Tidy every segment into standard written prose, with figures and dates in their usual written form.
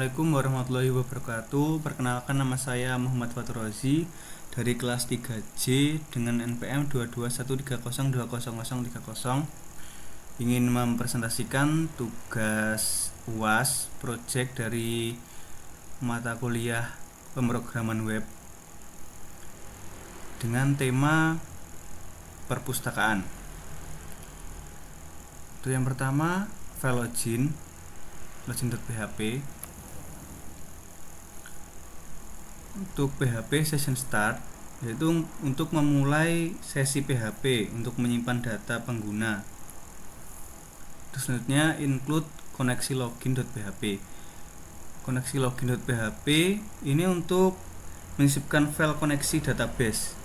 Assalamualaikum warahmatullahi wabarakatuh. Perkenalkan, nama saya Muhammad Fatur Rozi dari kelas 3J dengan NPM 22130200030. Ingin mempresentasikan tugas UAS project dari mata kuliah pemrograman web dengan tema perpustakaan. Itu yang pertama, file login.php. Untuk PHP session start, yaitu untuk memulai sesi PHP untuk menyimpan data pengguna. Terus selanjutnya include koneksi login.php. Koneksi login.php ini untuk menyisipkan file koneksi database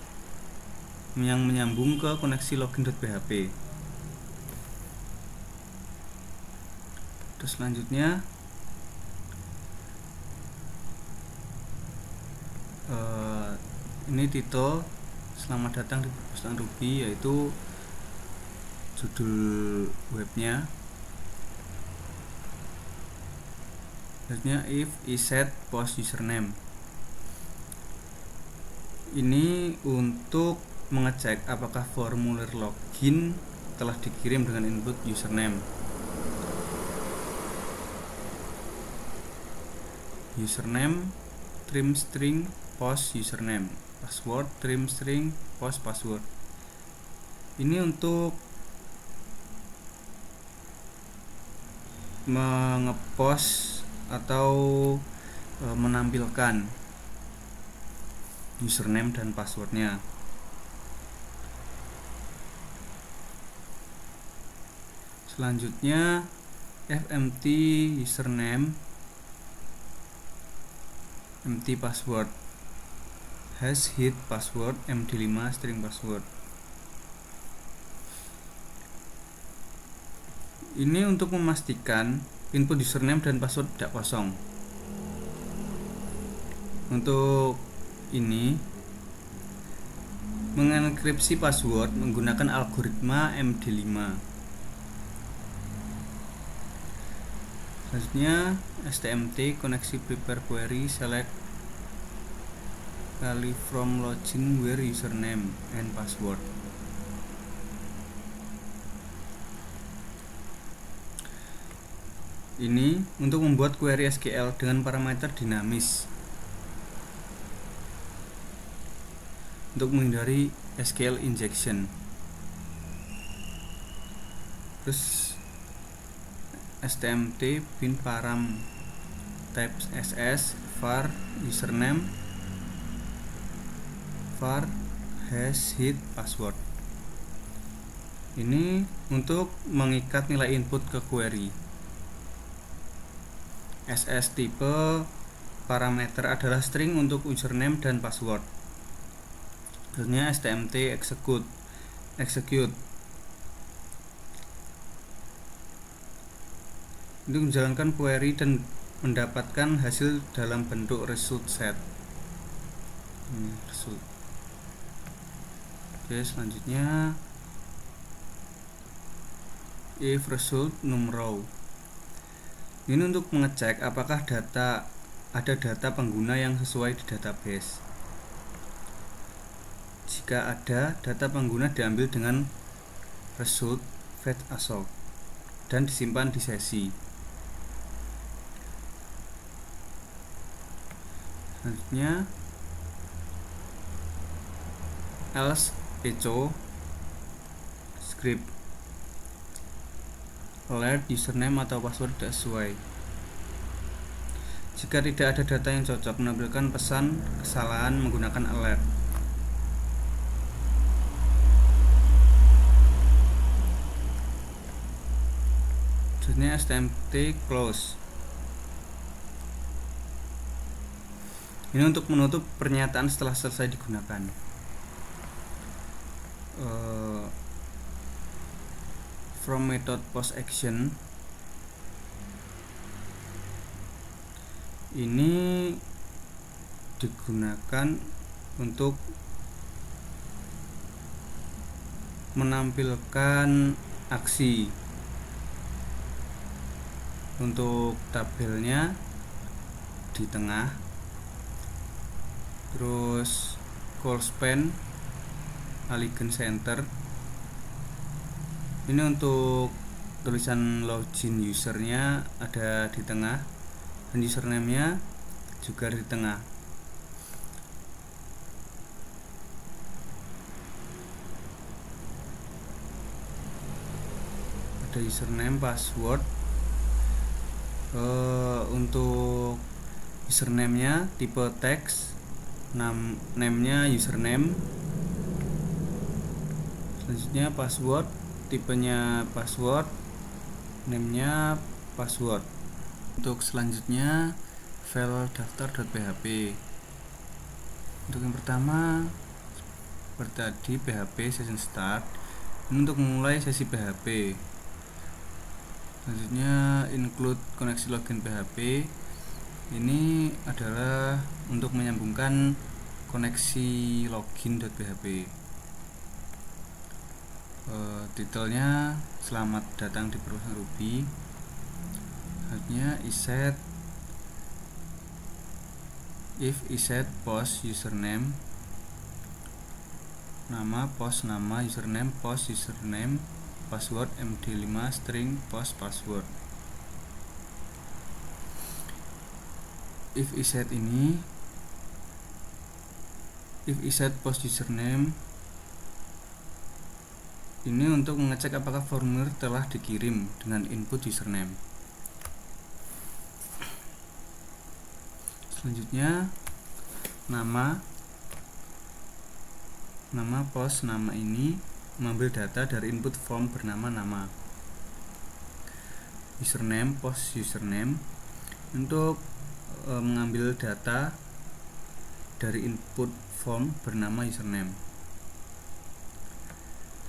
yang menyambung ke koneksi login.php. Terus selanjutnya ini titel selamat datang di perpustakaan Ruby, yaitu judul webnya. Selanjutnya if iset post username, ini untuk mengecek apakah formulir login telah dikirim dengan input username. Username trim string post username, password trim string post password. Ini untuk mengepost atau menampilkan username dan passwordnya. Selanjutnya fmt username empty password hash hit password md5 string password. Ini untuk memastikan input username dan password tidak kosong. Untuk ini mengenkripsi password menggunakan algoritma md5. Selanjutnya stmt koneksi prepare query select value from login where username and password. Ini untuk membuat query SQL dengan parameter dinamis untuk menghindari SQL injection. Terus stmt bin param types ss var username var hash hit password. Ini untuk mengikat nilai input ke query. ss tipe parameter adalah string untuk username dan password. Terusnya stmt execute untuk menjalankan query dan mendapatkan hasil dalam bentuk result set. Result. Oke, selanjutnya if result num row. Ini untuk mengecek apakah ada data pengguna yang sesuai di database. Jika ada, data pengguna diambil dengan result fetch assoc dan disimpan di sesi. Selanjutnya else echo script alert username atau password tidak sesuai. Jika tidak ada data yang cocok, menampilkan pesan kesalahan menggunakan alert. Selanjutnya stmt close. Ini untuk menutup pernyataan setelah selesai digunakan. From method post action, ini digunakan untuk menampilkan aksi. Untuk tabelnya di tengah, terus call span Allegiant Center. Ini untuk tulisan login usernya ada di tengah dan username-nya juga di tengah. Ada username, password. Untuk username-nya tipe teks, name-nya username. Selanjutnya password, tipenya password, name-nya password. Untuk selanjutnya file daftar.php. Untuk yang pertama seperti tadi, PHP session start. Ini untuk memulai sesi PHP. Selanjutnya include koneksi login PHP. Ini adalah untuk menyambungkan koneksi login.php. Titelnya selamat datang di perusahaan Ruby. Selanjutnya iset post username, nama post nama, username post username, password md5 string post password. If iset post username ini untuk mengecek apakah formulir telah dikirim dengan input username. Selanjutnya nama post nama ini mengambil data dari input form bernama nama. Username post username untuk mengambil data dari input form bernama username.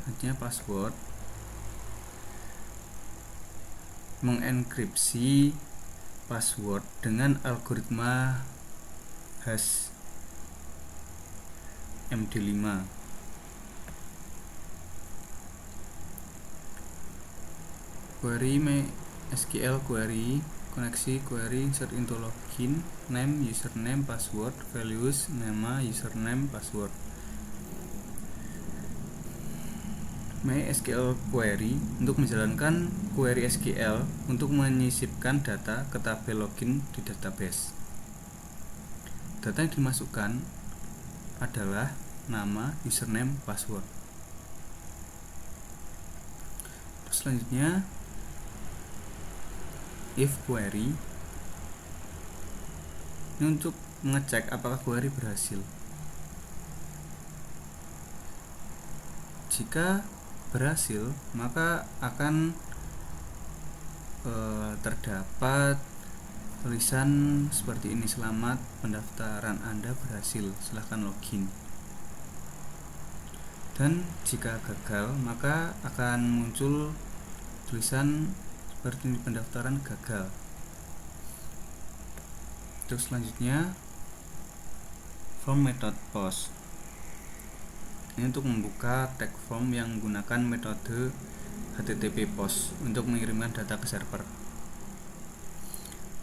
Selanjutnya password mengenkripsi password dengan algoritma hash MD5. Query MySQL query, koneksi query insert into login, name username password, values nama username password. MySQL query untuk menjalankan query SQL untuk menyisipkan data ke tabel login di database. Data yang dimasukkan adalah nama, username, password. Terus selanjutnya if query ini untuk mengecek apakah query berhasil. Jika berhasil, maka akan terdapat tulisan seperti ini: selamat, pendaftaran Anda berhasil, silahkan login. Dan jika gagal, maka akan muncul tulisan seperti ini: pendaftaran gagal. Terus selanjutnya form method post. Ini untuk membuka tag form yang menggunakan metode HTTP post untuk mengirimkan data ke server.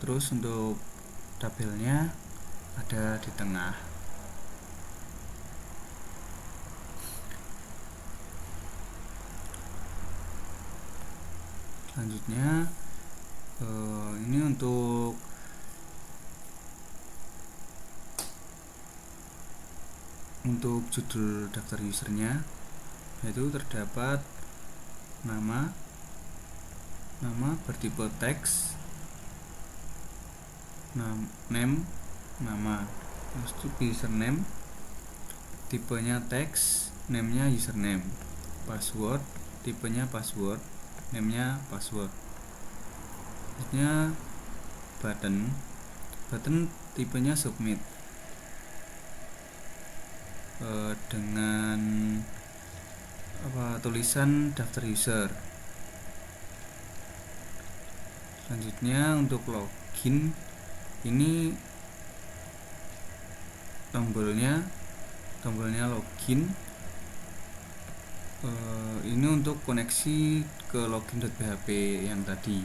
Terus untuk tabelnya ada di tengah. Selanjutnya ini untuk judul daftar usernya, yaitu terdapat nama bertipe teks, name nama, username tipenya teks, name-nya username, password tipenya password, name-nya password. Selanjutnya button tipenya submit dengan tulisan daftar user. Selanjutnya untuk login, ini tombolnya login. Ini untuk koneksi ke login.php yang tadi.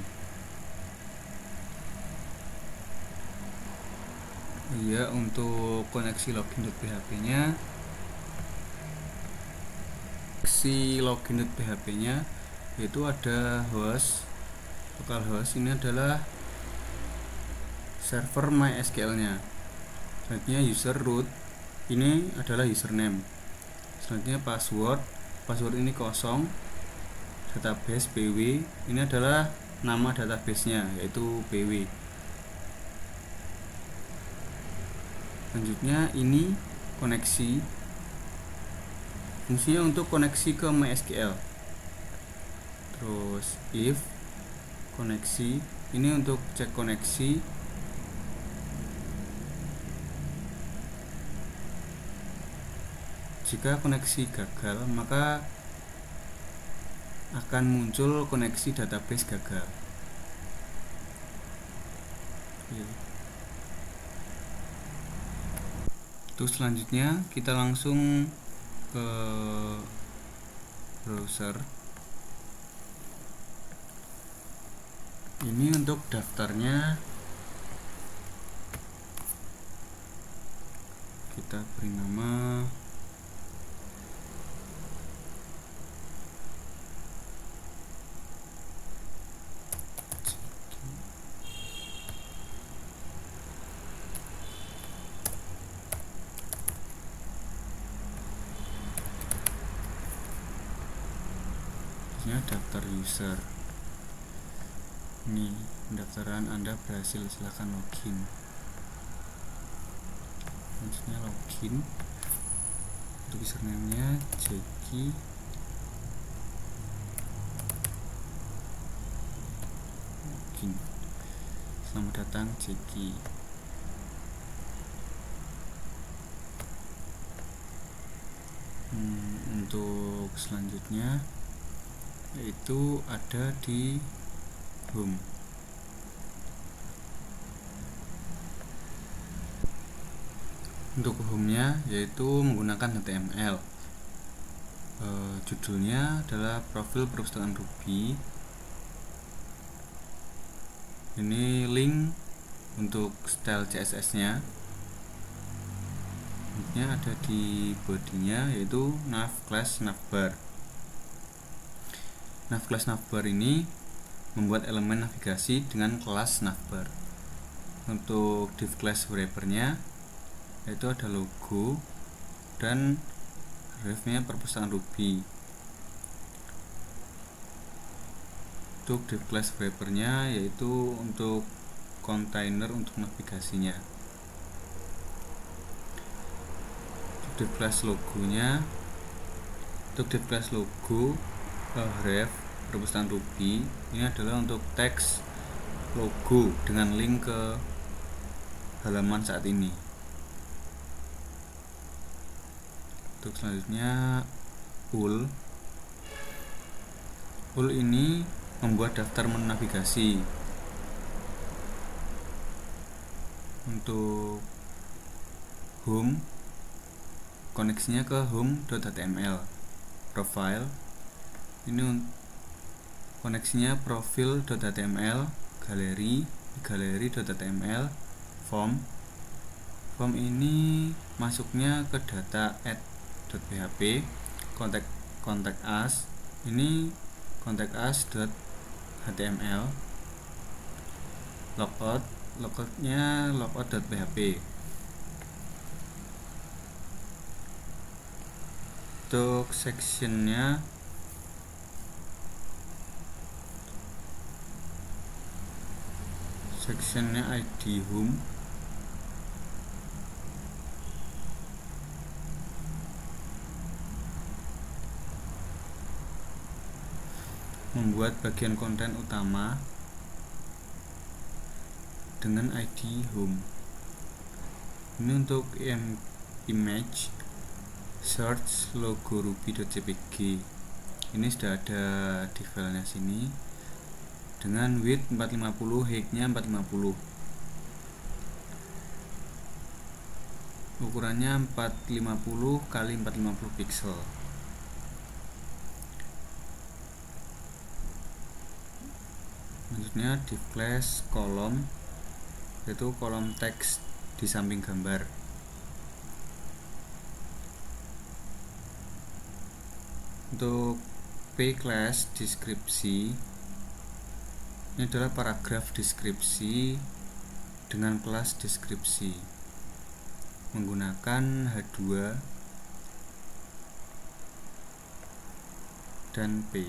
Iya, untuk koneksi login.php-nya, itu ada host, localhost ini adalah server MySQL-nya. Selanjutnya user root ini adalah username. Selanjutnya password ini kosong. Database pw ini adalah nama database-nya, yaitu pw. Selanjutnya ini koneksi, fungsinya untuk koneksi ke MySQL. Terus if koneksi ini untuk cek koneksi. Jika koneksi gagal, maka akan muncul koneksi database gagal. Terus selanjutnya kita langsung ke browser. Ini untuk daftarnya kita beri nama daftar user. Ini pendaftaran Anda berhasil, silahkan login. Selanjutnya login. Untuk username-nya Jeki. Login. Selamat datang Jeki. Untuk selanjutnya yaitu ada di home. Untuk home-nya yaitu menggunakan HTML. Judulnya adalah profil perpustakaan Ruby. Ini link untuk style CSS-nya. Linknya ada di bodinya, yaitu nav class navbar. Nav class navbar ini membuat elemen navigasi dengan kelas navbar. Untuk div class wrapper-nya yaitu ada logo dan ref-nya perpustakaan Ruby. Untuk div class wrapper-nya yaitu untuk kontainer untuk navigasinya. Untuk div class logonya, untuk div class logo ref perpustakaan Ruby ini adalah untuk teks logo dengan link ke halaman saat ini. Untuk selanjutnya ul ini membuat daftar menu navigasi. Untuk home, koneksinya ke home.html. Profile ini koneksinya profil.html. Galeri.html. Form ini masuknya ke data add.php. Contact us ini contact us.html. Logoutnya logout.php. Untuk sectionnya ID home. Membuat bagian konten utama dengan ID home. Ini untuk image search logo ruby.jpg. Ini sudah ada di filenya sini dengan width 450, height-nya 450. Ukurannya 450 kali 450 pixel. Selanjutnya div class kolom, yaitu kolom teks di samping gambar. Untuk p-class deskripsi, ini adalah paragraf deskripsi dengan kelas deskripsi menggunakan H2 dan P.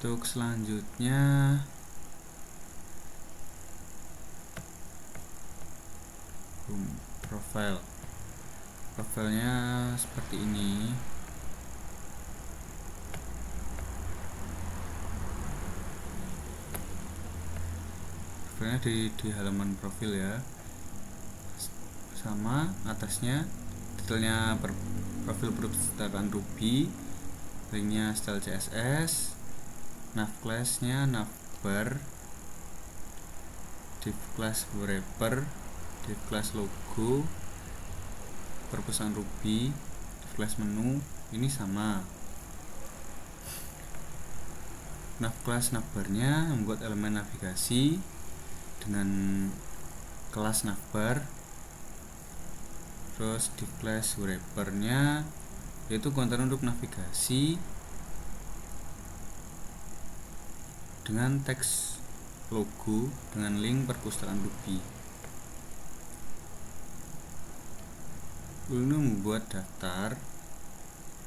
Untuk selanjutnya profilnya seperti ini. Profilnya di halaman profil ya, sama atasnya detailnya profil perpustakaan Ruby, linknya style CSS, nav class-nya navbar, div class wrapper, div class logo, perpustakaan Ruby, div class menu, ini sama. Nav class navbarnya membuat elemen navigasi dengan kelas navbar. Terus div class wrappernya yaitu konten untuk navigasi dengan teks logo dengan link perpustakaan Ruby. Ini membuat daftar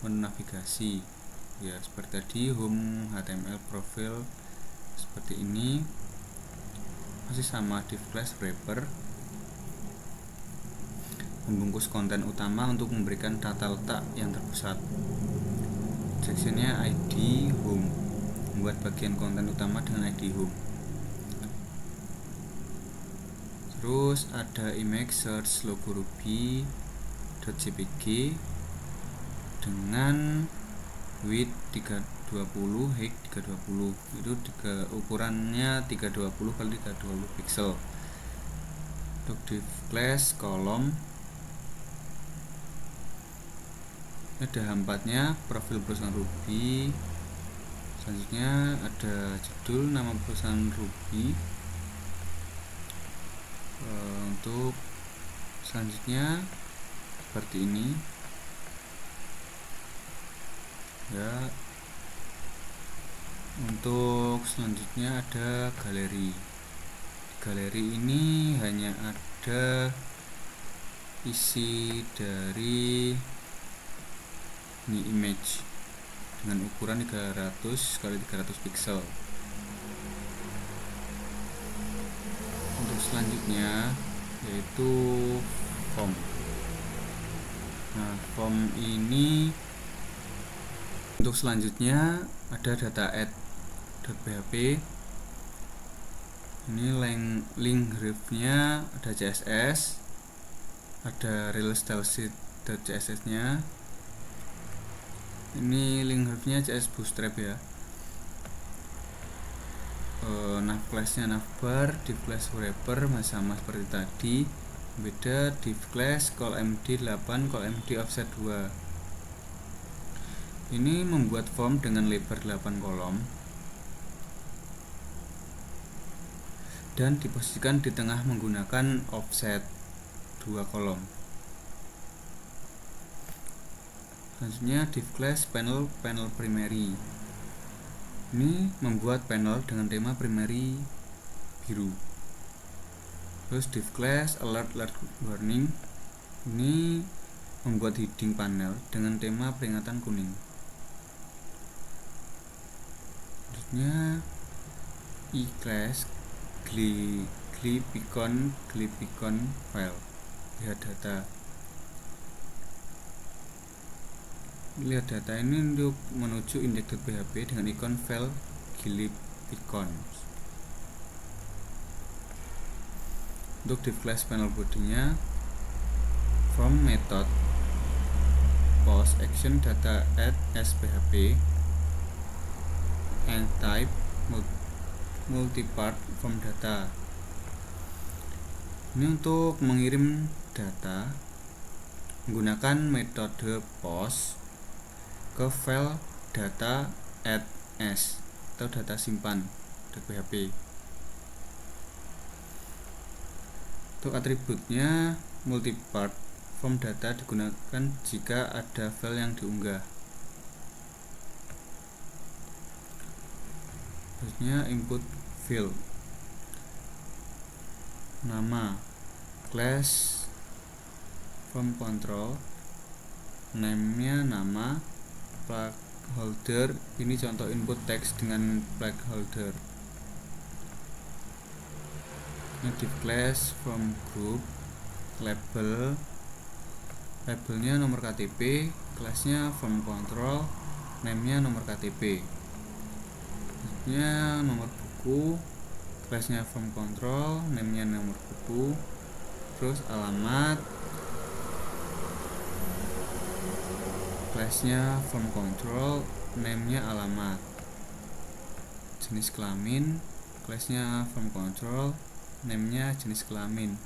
menu navigasi ya, seperti tadi home, HTML, profil, seperti ini. Masih sama, div class wrapper membungkus konten utama untuk memberikan tata letak yang terpusat. Sectionnya ID home, membuat bagian konten utama dengan ID home. Terus ada image search logo ruby.jpg dengan width 320, height 320. Itu ukurannya 320 x 320 pixel. Untuk div class kolom ada H4-nya profil perusahaan Ruby. Selanjutnya ada judul nama perusahaan Ruby. Untuk selanjutnya seperti ini ya. Untuk selanjutnya ada galeri. Galeri ini hanya ada isi dari ini image dengan ukuran 300 x 300 pixel. Untuk selanjutnya yaitu form. Nah, form ini untuk selanjutnya ada data add.php. Ini link graph-nya ada CSS, ada real style sheet.css-nya. Ini link graph-nya CSS bootstrap ya. Nav class-nya navbar, div class wrapper masih sama seperti tadi. Beda div class call md 8, call md offset 2. Ini membuat form dengan lebar 8 kolom dan diposisikan di tengah menggunakan offset 2 kolom. Selanjutnya div class panel primary. Ini membuat panel dengan tema primary biru. Terus div class alert warning. Ini membuat heading panel dengan tema peringatan kuning. Selanjutnya e-class glypicon file. Lihat data ini untuk menuju index.php dengan ikon file glypicon. Untuk div class panel body-nya from method post action data add as php and type multipart from data. Ini untuk mengirim data menggunakan metode post ke file data add as atau data simpan .php. Untuk atributnya, multipart form data digunakan jika ada file yang diunggah. Terusnya input field, nama, class, form control, name-nya nama, placeholder, ini contoh input teks dengan placeholder. Ini div class, form group, label, labelnya nomor KTP, kelasnya form control, name-nya nomor KTP, kelasnya nomor buku, kelasnya form control, name-nya nomor buku, terus alamat, kelasnya form control, name-nya alamat, jenis kelamin, kelasnya form control, name-nya jenis kelamin,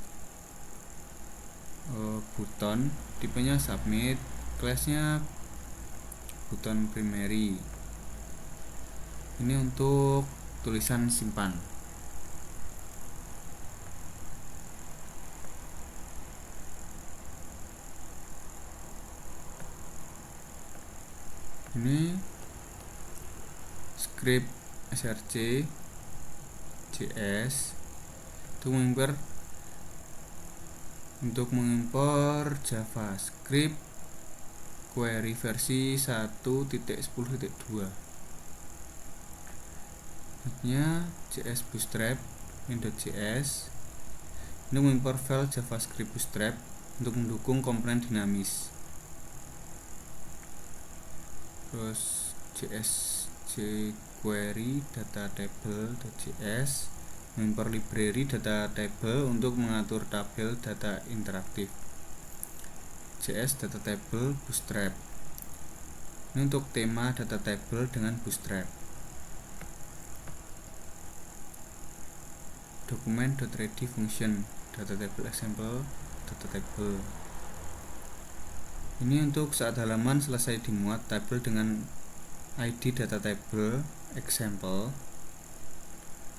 button, tipenya submit, kelasnya button primary. Ini untuk tulisan simpan. Ini script src js untuk mengimpor JavaScript query versi 1.10.2. Nya JS Bootstrap main.js ini mengimpor file JavaScript Bootstrap untuk mendukung komponen dinamis. Terus JS jQuery data table.js mengimpor library data table untuk mengatur tabel data interaktif. JS data table Bootstrap ini untuk tema data table dengan Bootstrap. Document.ready function data table example data table ini untuk saat halaman selesai dimuat tabel dengan ID data table example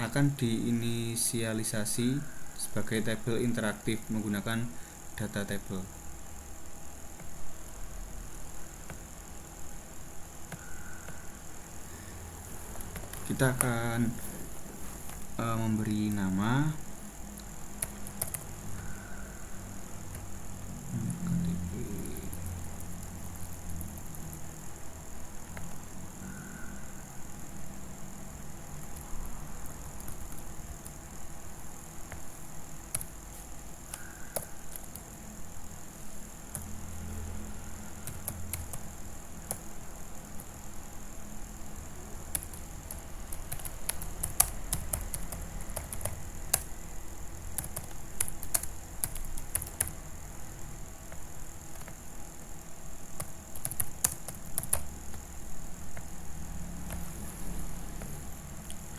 akan diinisialisasi sebagai tabel interaktif menggunakan data table. Kita akan memberi nama KTP.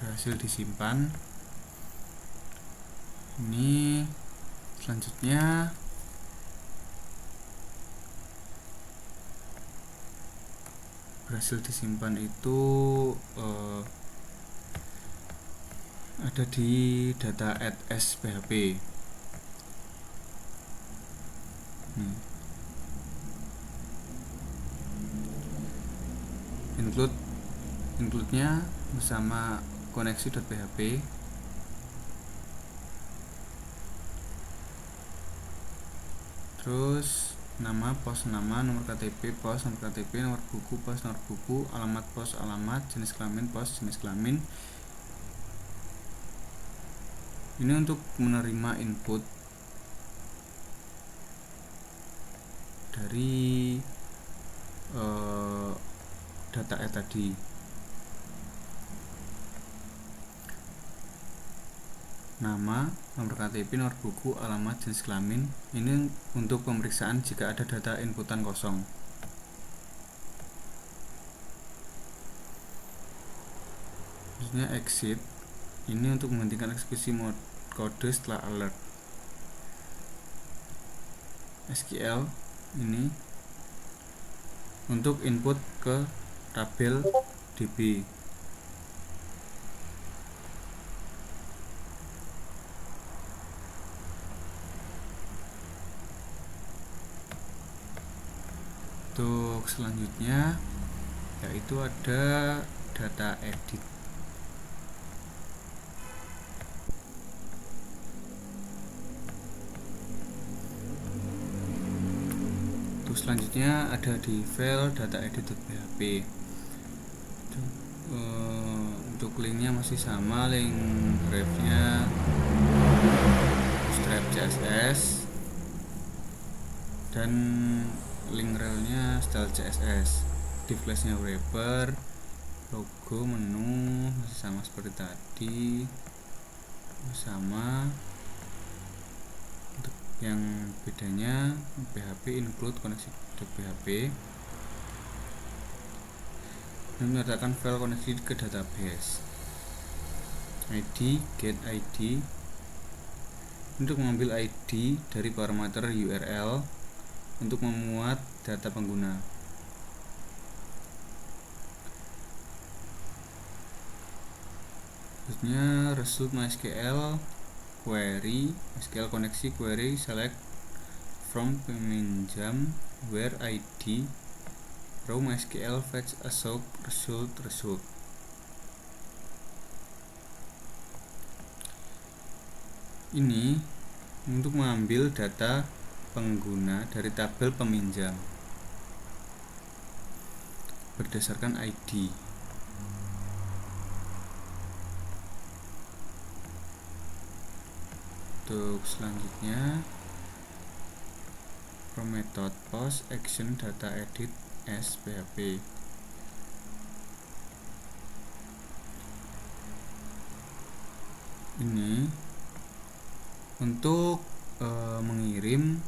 Berhasil disimpan. Ini selanjutnya berhasil disimpan itu ada di data @s php. Include-nya bersama koneksi.php. Terus nama, pos nama, nomor KTP, pos, nomor KTP, nomor buku, pos, nomor buku, alamat, pos, alamat, jenis kelamin, pos, jenis kelamin. Ini untuk menerima input dari data tadi. Nama, nomor KTP, nomor buku, alamat, jenis kelamin. Ini untuk pemeriksaan jika ada data inputan kosong. Terusnya exit. Ini untuk menghentikan eksekusi kode setelah alert. SQL ini untuk input ke tabel DB. Untuk selanjutnya yaitu ada data edit. Untuk selanjutnya ada di file data edit.php. Untuk linknya masih sama, link refnya Stripe CSS dan link relnya style CSS. Div classnya wrapper, logo menu masih sama seperti tadi, sama. Untuk yang bedanya PHP include koneksi.php dan menyatakan file koneksi ke database. ID get ID untuk mengambil ID dari parameter URL untuk memuat data pengguna. Selanjutnya result MySQL query, MySQL koneksi query select from peminjam where ID row MySQL fetch assoc result. Ini untuk mengambil data pengguna dari tabel peminjam berdasarkan ID. Untuk selanjutnya from method post action data edit as PHP. Ini untuk mengirim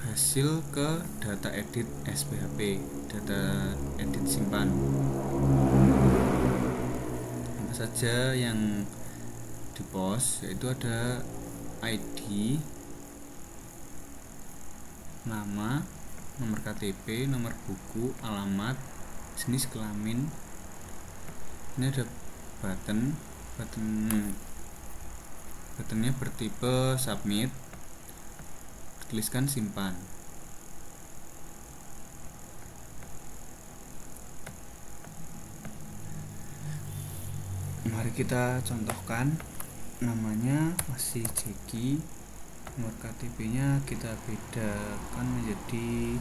hasil ke data edit SPHP, data edit simpan. Apa saja yang di post, yaitu ada ID, nama, nomor KTP, nomor buku, alamat, jenis kelamin. Ini ada buttonnya bertipe submit, tuliskan simpan. Mari kita contohkan. Namanya masih Jeki, nomor KTP nya kita bedakan menjadi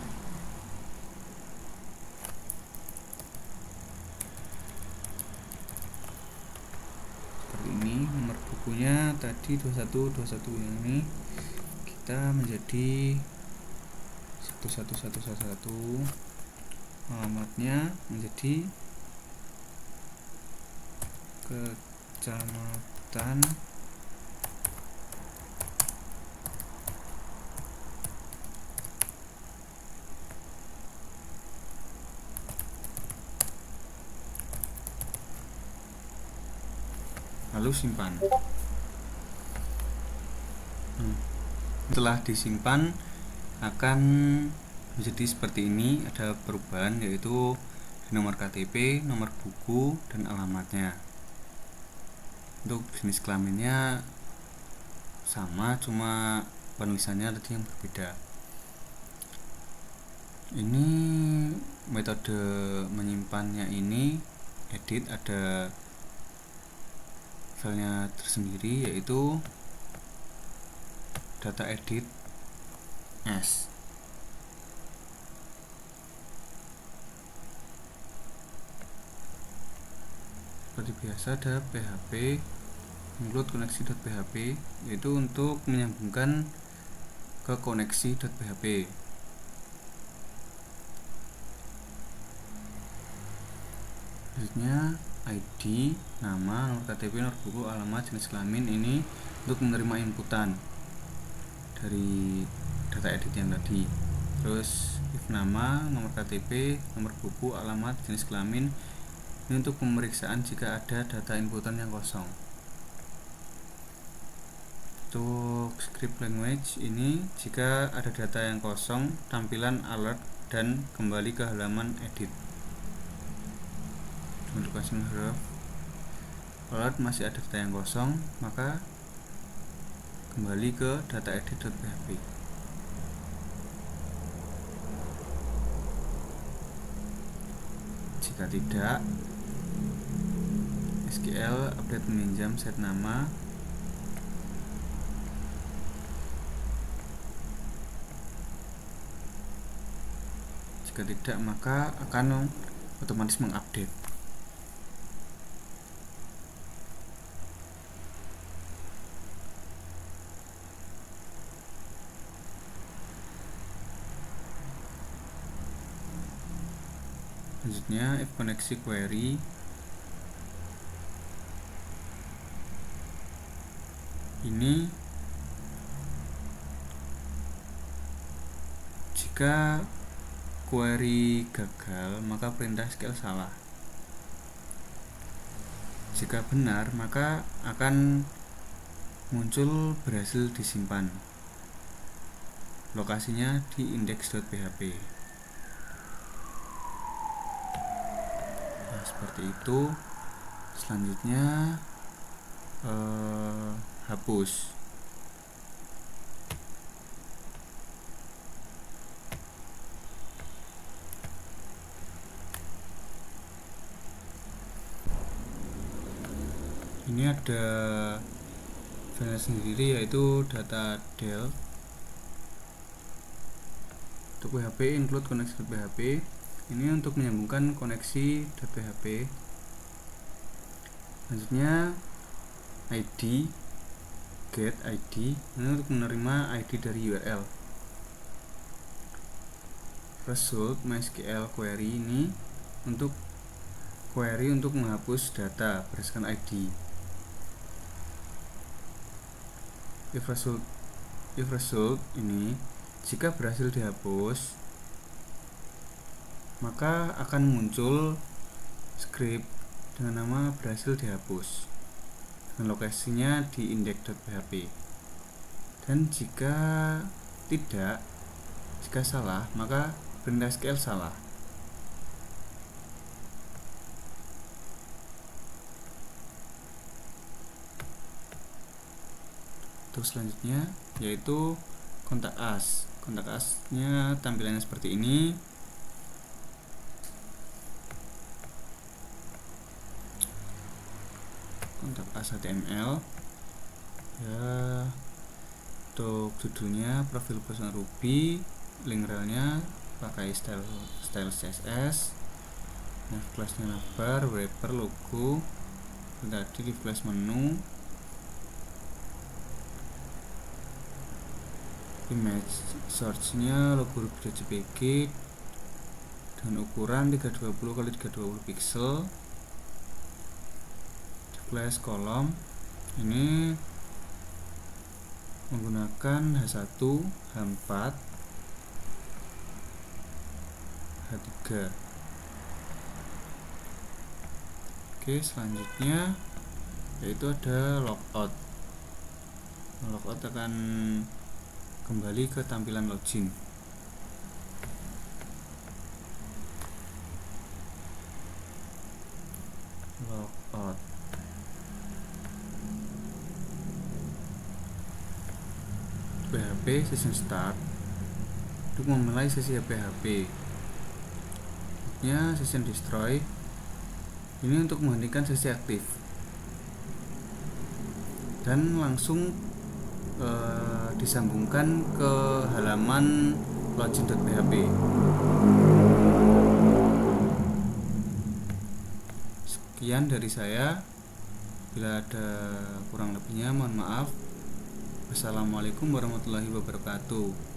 seperti ini. Nomor bukunya tadi 21 yang ini kita menjadi 11111. Alamatnya menjadi Kecamatan lalu simpan. Setelah disimpan akan menjadi seperti ini. Ada perubahan, yaitu nomor KTP, nomor buku, dan alamatnya. Untuk jenis kelaminnya sama, cuma penulisannya tadi yang berbeda. Ini metode menyimpannya ini edit, ada filenya tersendiri, yaitu data edit as. Seperti biasa ada PHP include koneksi.php, yaitu untuk menyambungkan ke koneksi.php. Selanjutnya ID, nama, nomor KTP, nomor buku, alamat, jenis kelamin. Ini untuk menerima inputan dari data edit yang tadi. Terus if nama, nomor KTP, nomor buku, alamat, jenis kelamin. Ini untuk pemeriksaan jika ada data inputan yang kosong. Untuk script language ini jika ada data yang kosong, tampilan alert dan kembali ke halaman edit. Untuk question huruf alert masih ada data yang kosong, maka kembali ke data edit.php. Jika tidak, SQL update meminjam set nama. Jika tidak, maka akan otomatis mengupdate. Selanjutnya, if koneksi query ini jika query gagal, maka perintah SQL salah. Jika benar, maka akan muncul berhasil disimpan. Lokasinya di index.php. Nah, seperti itu. Selanjutnya hapus. Ini ada file sendiri, yaitu data del. Untuk PHP include koneksi.php. Ini untuk menyambungkan koneksi .php. Selanjutnya ID, get ID, ini untuk menerima ID dari URL. Result MySQL query ini untuk query untuk menghapus data berdasarkan ID. If result ini jika berhasil dihapus, maka akan muncul script dengan nama berhasil dihapus dengan lokasinya di index.php. Dan jika tidak, jika salah, maka perintah SQL salah. Terus selanjutnya yaitu kontak us. Kontak us-nya tampilannya seperti ini. Kontak us HTML. Ya, untuk judulnya profil personal Ruby, link relnya pakai style CSS. Nah, kelasnya navbar, wrapper, logo. Tadi di flash menu. Image source-nya logo Ruby.jpg dengan ukuran 320x320 pixel. Di flash kolom ini menggunakan H1, H4, H3. Oke, selanjutnya yaitu ada logout. Logout akan kembali ke tampilan login. Logout. PHP session start untuk memulai sesi PHP. Session destroy ini untuk menghentikan sesi aktif dan langsung disambungkan ke halaman login.php. Sekian dari saya. Bila ada kurang lebihnya mohon maaf. Wassalamualaikum warahmatullahi wabarakatuh.